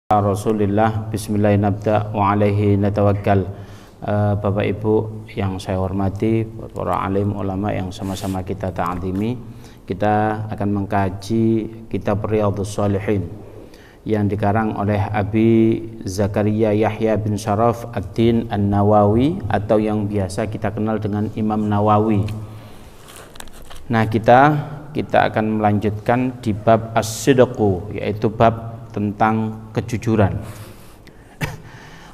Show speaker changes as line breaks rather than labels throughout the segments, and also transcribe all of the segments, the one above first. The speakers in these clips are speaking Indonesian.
Rasulillah, bismillahirrahmanirrahim, wa alaihi natawakkal. Bapak Ibu yang saya hormati, para alim ulama yang sama-sama kita ta'zimi, kita akan mengkaji kitab Riyadhus Shalihin yang dikarang oleh Abi Zakaria Yahya bin Sharaf ad-Din An-Nawawi, atau yang biasa kita kenal dengan Imam Nawawi. Nah, kita akan melanjutkan di bab as-sidqu, yaitu bab tentang kejujuran.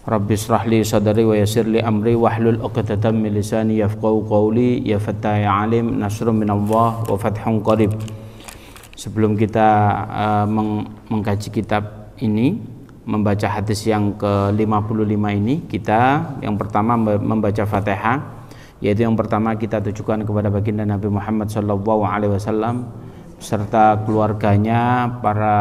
Rabbi shrahli sadri wa yassirli amri wahlul 'uqdatam min lisani yafqahu qawli. Ya Fattah ya Alim, nasrun minallah wa fathun qarib. Sebelum kita mengkaji kitab ini, membaca hadis yang ke-55 ini, kita yang pertama membaca Fatihah, yaitu yang pertama kita tujukan kepada baginda Nabi Muhammad SAW serta keluarganya, para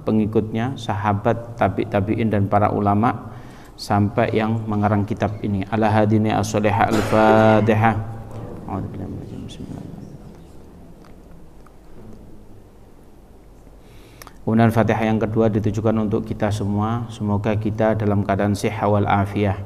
pengikutnya, sahabat, tabi'in dan para ulama sampai yang mengarang kitab ini. Ala hadini as-salihah al-Fatihah. Kemudian Fatihah yang kedua ditujukan untuk kita semua. Semoga kita dalam keadaan sihah wal afiyah,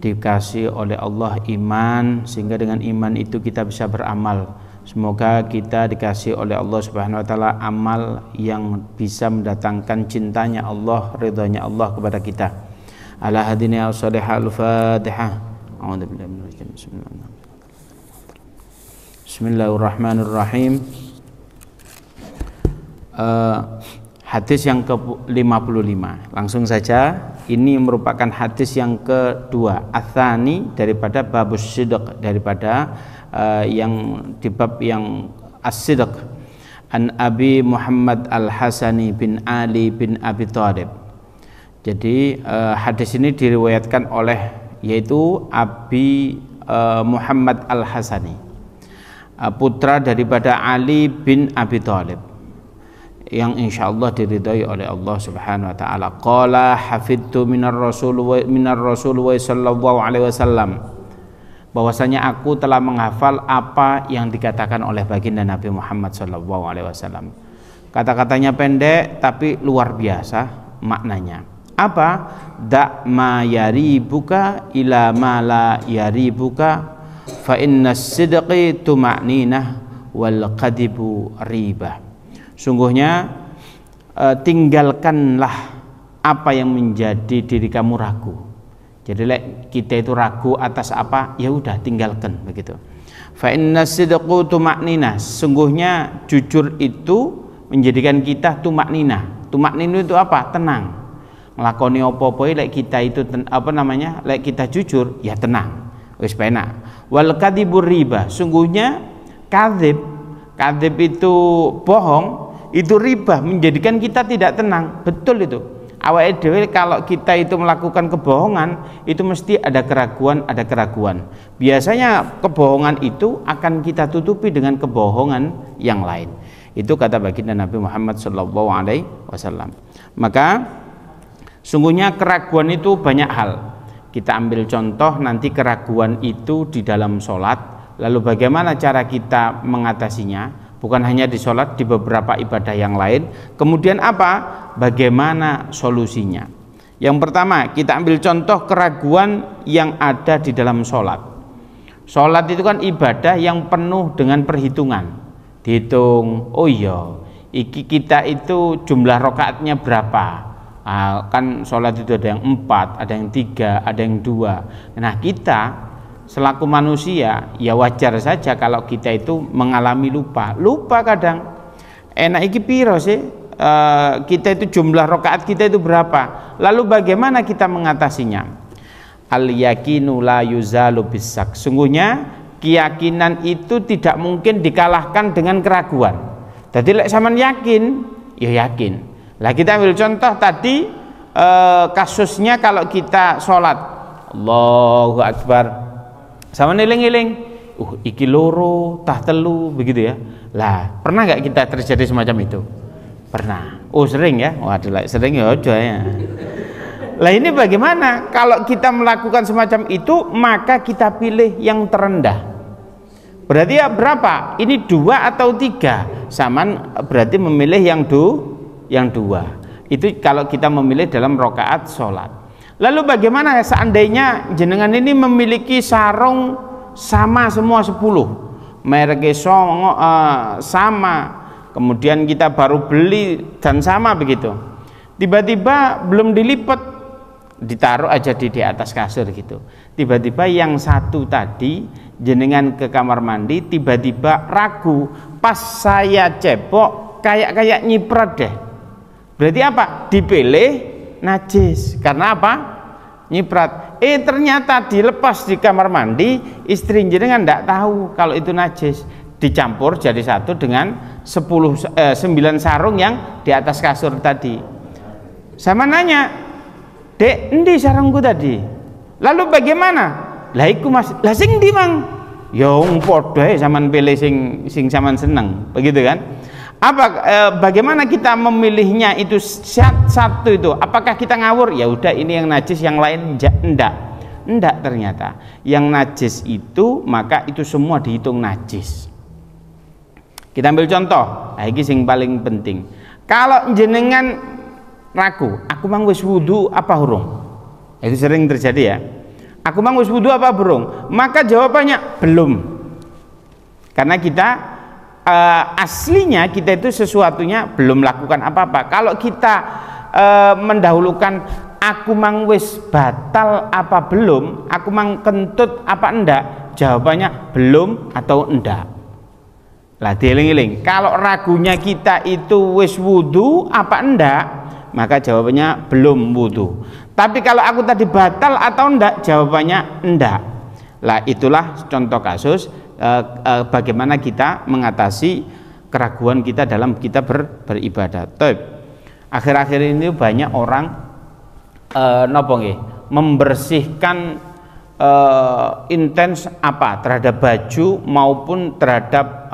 dikasih oleh Allah iman, sehingga dengan iman itu kita bisa beramal. Semoga kita dikasih oleh Allah Subhanahu wa taala amal yang bisa mendatangkan cintanya Allah, ridhonya Allah kepada kita. Ala hadini as-salihah al-Fatihah. Bismillahirrahmanirrahim. Hadis yang ke-55. Langsung saja, ini merupakan hadis yang kedua, atsani daripada babus sidq, daripada yang di bab yang as-sidq. An Abi Muhammad Al-Hasani bin Ali bin Abi Thalib. Jadi hadis ini diriwayatkan oleh, yaitu Abi Muhammad Al-Hasani, putra daripada Ali bin Abi Thalib, yang insyaallah diridhai oleh Allah Subhanahu wa taala. Qala hafidtu minar rasul sallallahu alaihi wasallam, bahwasanya aku telah menghafal apa yang dikatakan oleh baginda Nabi Muhammad sallallahu alaihi wasallam. Kata-katanya pendek tapi luar biasa maknanya. Apa? Da ma yaribuka ila ma la yaribuka fa innas sidqi tuma'ninah wal qadibu ribah. Sungguhnya tinggalkanlah apa yang menjadi diri kamu ragu. Jadi kita itu ragu atas apa, ya udah tinggalkan begitu. Fa innas sidqu tuma'ninah, sungguhnya jujur itu menjadikan kita tuma'ninah. Tuma'ninah itu apa? Tenang. Nglakoni apa-apa kita itu kita jujur, ya tenang. Wis penak. Wal kadhibur riba, sungguhnya kadzib itu bohong, itu riba, menjadikan kita tidak tenang. Betul itu. Awake dhewe kalau kita itu melakukan kebohongan, itu mesti ada keraguan. Biasanya kebohongan itu akan kita tutupi dengan kebohongan yang lain. Itu kata baginda Nabi Muhammad SAW. Maka sungguhnya keraguan itu banyak hal. Kita ambil contoh nanti keraguan itu di dalam sholat. Lalu bagaimana cara kita mengatasinya? Bukan hanya di sholat, di beberapa ibadah yang lain. Kemudian apa? Bagaimana solusinya? Yang pertama, kita ambil contoh keraguan yang ada di dalam sholat. Sholat itu kan ibadah yang penuh dengan perhitungan. Dihitung, oh iya, kita itu jumlah rakaatnya berapa? Kan sholat itu ada yang 4, ada yang 3, ada yang 2. Nah, kita selaku manusia ya wajar saja kalau kita itu mengalami lupa kadang. Enak iki piro sih kita itu jumlah rakaat kita itu berapa, lalu bagaimana kita mengatasinya? Al yakinu la yuzalu bisak, sungguhnya keyakinan itu tidak mungkin dikalahkan dengan keraguan. Jadi lek sampean yakin, ya yakin. Lah kita ambil contoh tadi kasusnya kalau kita sholat, Allahu Akbar, sama ngiling-ngiling, iki loro, tah telu, begitu ya. Lah, pernah nggak kita terjadi semacam itu? Pernah. Oh, sering ya? Waduh, sering ya aja ya. Lah ini bagaimana? Kalau kita melakukan semacam itu, maka kita pilih yang terendah. Berarti ya berapa? Ini 2 atau 3? Saman berarti memilih yang 2. Itu kalau kita memilih dalam rakaat sholat. Lalu bagaimana seandainya jenengan ini memiliki sarung sama semua 10, mereknya sama, kemudian kita baru beli dan sama begitu, tiba-tiba belum dilipat, ditaruh aja di atas kasur gitu, tiba-tiba yang satu tadi jenengan ke kamar mandi, tiba-tiba ragu, pas saya cepok kayak nyiprat deh, berarti apa? Dipilih najis. Karena apa? Nyiprat. Ternyata dilepas di kamar mandi, istri jenengan tidak tahu kalau itu najis, dicampur jadi satu dengan 9 sarung yang di atas kasur tadi. Sama nanya, "Dek, endi sarungku tadi?" Lalu bagaimana? Lah iku Mas, lah sing ndi Mang? Ya padha ae sampean pilih sing sampean seneng, begitu kan? Bagaimana kita memilihnya itu satu itu? Apakah kita ngawur? Ya udah ini yang najis, yang lain enggak ternyata. Yang najis itu maka itu semua dihitung najis. Kita ambil contoh, ini yang paling penting. Kalau jenengan ragu, aku mang wis wudu apa hurung? Itu sering terjadi ya. Aku mang wis wudu apa burung? Maka jawabannya belum. Karena kita aslinya kita itu sesuatunya belum melakukan apa-apa. Kalau kita mendahulukan aku mang wis batal apa belum, aku mang kentut apa enggak, jawabannya belum atau enggak. Lah dieling-eling, kalau ragunya kita itu wis wudu apa enggak, maka jawabannya belum wudu. Tapi kalau aku tadi batal atau enggak, jawabannya enggak. Lah itulah contoh kasus bagaimana kita mengatasi keraguan kita dalam kita beribadah. Akhir-akhir ini banyak orang membersihkan intens terhadap baju maupun terhadap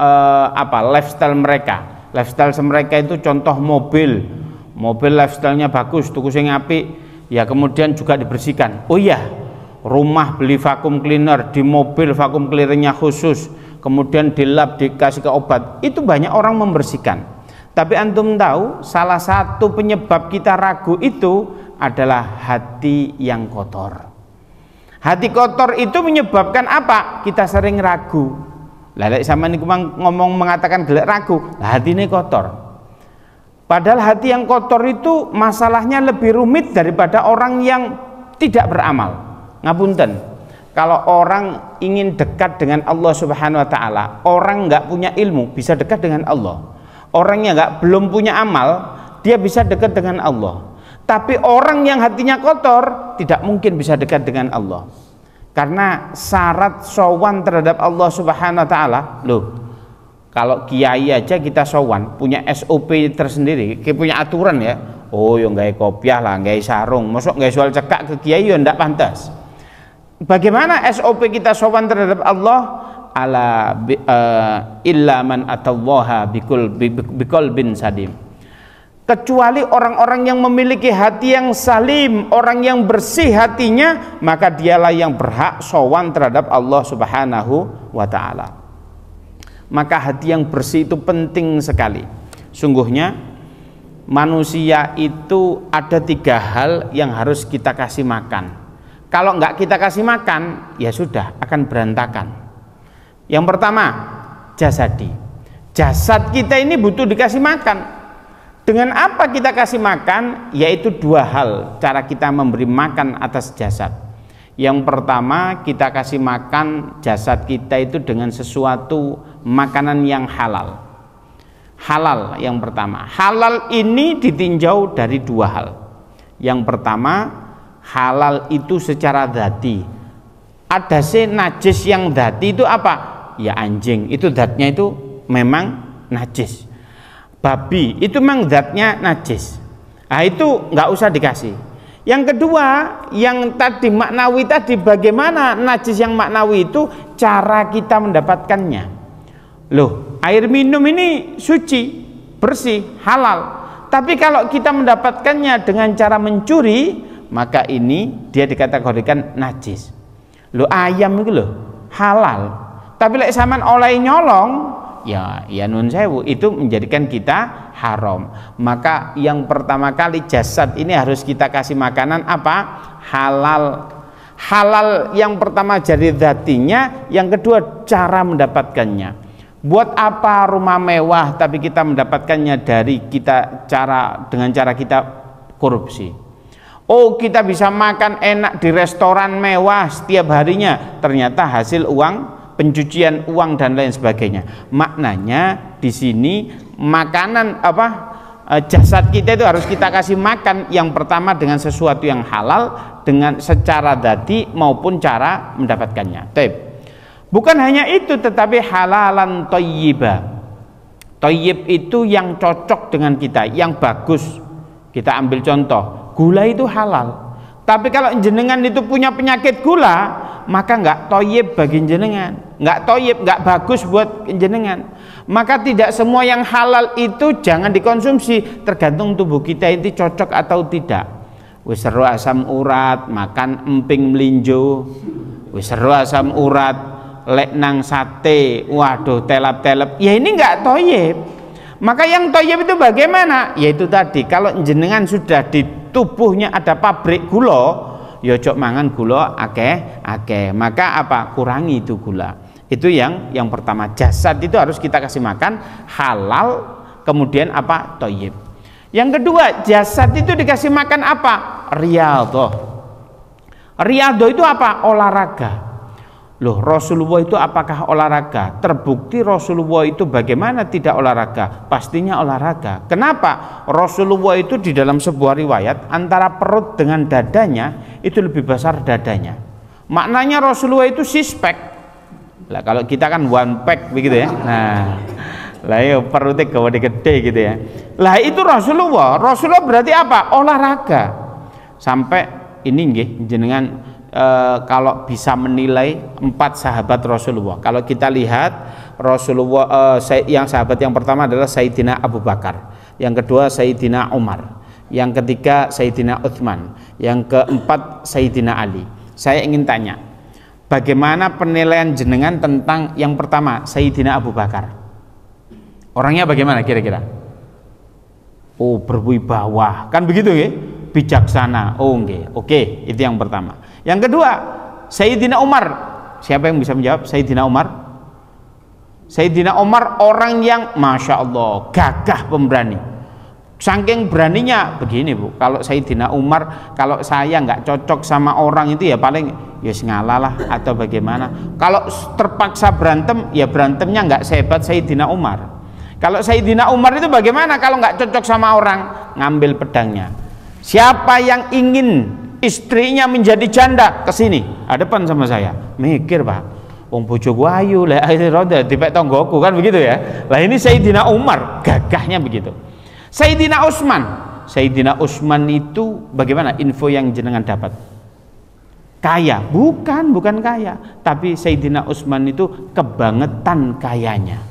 lifestyle mereka. Lifestyle mereka itu contoh mobil lifestyle-nya bagus, tuku sing apik, ya kemudian juga dibersihkan. Oh iya, rumah beli vacuum cleaner, di mobil vacuum cleanernya khusus, kemudian di lab dikasih ke obat. Itu banyak orang membersihkan. Tapi antum tahu salah satu penyebab kita ragu itu adalah hati yang kotor. Hati kotor itu menyebabkan apa? Kita sering ragu. Lah sama ini ngomong mengatakan gelek ragu, lah hati ini kotor. Padahal hati yang kotor itu masalahnya lebih rumit daripada orang yang tidak beramal. Ngapunten, kalau orang ingin dekat dengan Allah Subhanahu wa Ta'ala, orang nggak punya ilmu bisa dekat dengan Allah. Orang yang belum punya amal, dia bisa dekat dengan Allah. Tapi orang yang hatinya kotor tidak mungkin bisa dekat dengan Allah. Karena syarat sowan terhadap Allah Subhanahu wa Ta'ala, kalau kiai aja kita sowan punya SOP tersendiri, kita punya aturan ya. Oh, yang nggak kopiah lah, nggak sarung, masuk nggak soal cekak ke kiai, ya ndak pantas. Bagaimana SOP kita sowan terhadap Allah? Illa man atallaha biqalbin sadim. Kecuali orang-orang yang memiliki hati yang salim, orang yang bersih hatinya, maka dialah yang berhak sowan terhadap Allah Subhanahu wa Ta'ala. Maka hati yang bersih itu penting sekali. Sungguhnya manusia itu ada 3 hal yang harus kita kasih makan. Kalau enggak kita kasih makan, ya sudah akan berantakan. Yang pertama, jasadi. Jasad kita ini butuh dikasih makan. Dengan apa kita kasih makan? Yaitu 2 hal cara kita memberi makan atas jasad. Yang pertama, kita kasih makan jasad kita itu dengan sesuatu makanan yang halal. Halal yang pertama. Halal ini ditinjau dari 2 hal. Yang pertama, halal itu secara dzati. Ada najis yang dzati itu apa? Ya anjing, itu zatnya itu memang najis. Babi itu memang zatnya najis. Nah itu nggak usah dikasih. Yang kedua, yang tadi maknawi tadi, bagaimana najis yang maknawi itu cara kita mendapatkannya. Loh, air minum ini suci, bersih, halal. Tapi kalau kita mendapatkannya dengan cara mencuri, maka ini dia dikategorikan najis. Loh, ayam itu loh halal. Tapi lek sampean oleh nyolong, ya nun sewu, itu menjadikan kita haram. Maka yang pertama kali jasad ini harus kita kasih makanan apa? Halal. Halal yang pertama jadi zatinya, yang kedua cara mendapatkannya. Buat apa rumah mewah tapi kita mendapatkannya dari kita dengan cara kita korupsi. Oh, kita bisa makan enak di restoran mewah setiap harinya, ternyata hasil uang, pencucian uang dan lain sebagainya. Maknanya di sini makanan jasad kita itu harus kita kasih makan yang pertama dengan sesuatu yang halal, dengan secara dzati maupun cara mendapatkannya. Taib. Bukan hanya itu, tetapi halalan thayyiba. Thayyib itu yang cocok dengan kita, yang bagus. Kita ambil contoh, gula itu halal. Tapi kalau jenengan itu punya penyakit gula, maka nggak thayyib bagi jenengan, nggak thayyib, nggak bagus buat jenengan. Maka tidak semua yang halal itu jangan dikonsumsi, tergantung tubuh kita itu cocok atau tidak. Wis seru asam urat, makan emping melinjo. Wis seru asam urat, lek nang sate, waduh telap-telep, ya ini enggak thayyib. Maka yang thayyib itu bagaimana? Yaitu tadi, kalau jenengan sudah di tubuhnya ada pabrik gula, ya cok mangan gula akeh, maka apa? Kurangi itu gula. Itu yang pertama, jasad itu harus kita kasih makan halal, kemudian apa? Thayyib. Yang kedua, jasad itu dikasih makan apa? Riyadhah. Riyadhah itu apa? Olahraga. Loh, Rasulullah itu apakah olahraga? Terbukti Rasulullah itu bagaimana tidak olahraga? Pastinya olahraga. Kenapa? Rasulullah itu di dalam sebuah riwayat antara perut dengan dadanya itu lebih besar dadanya. Maknanya Rasulullah itu six pack. Lah kalau kita kan one pack begitu ya. Nah, lah ya perutnya gede gitu ya. Lah itu Rasulullah. Rasulullah berarti apa? Olahraga. Sampai ini nggih jenengan kalau bisa menilai 4 sahabat Rasulullah. Kalau kita lihat Rasulullah, yang sahabat yang pertama adalah Sayyidina Abu Bakar, yang kedua Sayyidina Umar, yang ketiga Sayyidina Utsman, yang keempat Sayyidina Ali. Saya ingin tanya, bagaimana penilaian jenengan tentang yang pertama Sayyidina Abu Bakar? Orangnya bagaimana kira-kira? Oh, berwibawa, kan begitu ya? Bijaksana. Oh nggih. Oke, itu yang pertama. Yang kedua, Sayyidina Umar. Siapa yang bisa menjawab? Sayyidina Umar. Sayyidina Umar orang yang Masya Allah gagah pemberani. Saking beraninya begini Bu, kalau Sayyidina Umar, kalau saya nggak cocok sama orang itu ya paling ya ngalah lah atau bagaimana. Kalau terpaksa berantem ya berantemnya nggak sehebat Sayyidina Umar. Kalau Sayyidina Umar itu bagaimana kalau nggak cocok sama orang? Ngambil pedangnya. Siapa yang ingin istrinya menjadi janda, kesini, hadapan sama saya. Mikir Pak, wong bojoku ayu lek akhir roda dipek tonggoku, kan begitu ya. Lah ini Sayyidina Umar, gagahnya begitu. Sayyidina Utsman itu bagaimana info yang jenengan dapat? Kaya? Bukan kaya, tapi Sayyidina Utsman itu kebangetan kayanya.